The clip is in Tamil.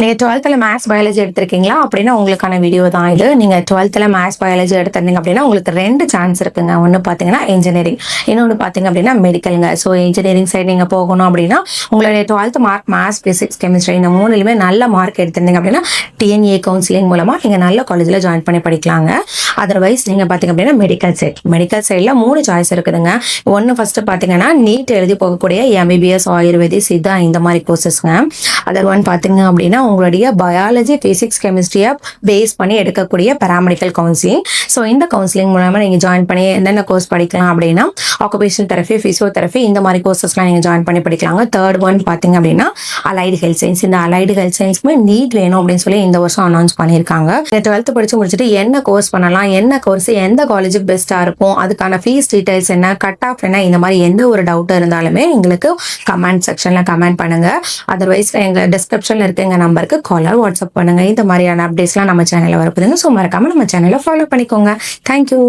நீங்கள் 12th மேத்ஸ் பயாலஜி எடுத்திருக்கீங்களா அப்படின்னா உங்களுக்கான வீடியோ தான் இது. நீங்கள் 12th மேத்ஸ் பயாலஜி எடுத்திருந்தீங்க அப்படின்னா உங்களுக்கு 2 சான்ஸ் இருக்குங்க. ஒன்று பார்த்தீங்கன்னா இன்ஜினியரிங், இன்னொன்று பார்த்தீங்க அப்படின்னா மெடிக்கலுங்க. ஸோ இன்ஜினியரிங் சைடு நீங்கள் போகணும் அப்படின்னா உங்களுடைய 12th mark maths, physics, chemistry இந்த 3லுமே நல்ல மார்க் எடுத்திருந்தீங்க அப்படின்னா டிஎன்ஏ கவுன்சிலிங் மூலமாக நீங்கள் நல்ல காலேஜில் ஜாயின் பண்ணி படிக்கலாங்க. அதர்வைஸ் நீங்கள் பார்த்தீங்க அப்படின்னா மெடிக்கல் சைடில் 3 சாய்ஸ் இருக்குதுங்க. ஒன்று ஃபஸ்ட்டு பார்த்தீங்கன்னா நீட் எழுதி போகக்கூடிய எம்பிபிஎஸ், ஆயுர்வேதி, சித்தா இந்த மாதிரி கோர்சஸ்ங்க. அதர் ஒன் பார்த்தீங்க அப்படின்னா உங்களுடைய பயாலஜி, பிசிக்ஸ், கெமிஸ்ட்ரியை பேஸ் பண்ணி எடுக்கக்கூடிய பேராமெடிக்கல் கவுன்சிலிங். ஸோ இந்த கவுன்சிலிங் மூலமாக நீங்கள் ஜாயின் பண்ணி என்னென்ன கோர்ஸ் படிக்கலாம் அப்படின்னா ஆக்குபேஷனல் தெரப்பி, ஃபிசியோதெரப்பி இந்த மாதிரி கோர்சஸ்லாம் நீங்கள் ஜாயின் பண்ணி படிக்கலாங்க. தேர்ட் ஒன் பார்த்தீங்க அப்படின்னா அலைடு ஹெல்த் சயின்ஸ். இந்த அலைடு ஹெல்த் சயின்ஸ்க்குமே நீட் வேணும் அப்படின்னு சொல்லி இந்த வருஷம் அனௌன்ஸ் பண்ணியிருக்காங்க. 12th படித்து முடிச்சுட்டு என்ன கோர்ஸ் பண்ணலாம், என்ன கோர்ஸ் எந்த காலேஜ் பெஸ்ட்டாக இருக்கும், அதுக்கான ஃபீஸ் டீடைல்ஸ் என்ன, கட் ஆஃப் என்ன, இந்த மாதிரி எந்த ஒரு டவுட் இருந்தாலுமே எங்களுக்கு கமெண்ட் செக்ஷனில் கமெண்ட் பண்ணுங்கள். அதர்வைஸ் எங்கள் டிஸ்கிரிப்ஷனில் இருக்க எங்கள் நம்பருக்கு காலர் வாட்ஸ்அப் பண்ணுங்கள். இந்த மாதிரியான அப்டேட்ஸ்லாம் நம்ம சேனலில் வரப்போதுங்க. ஸோ மறக்காமல் நம்ம சேனலை ஃபாலோ பண்ணிக்கோங்க. தேங்க்யூ.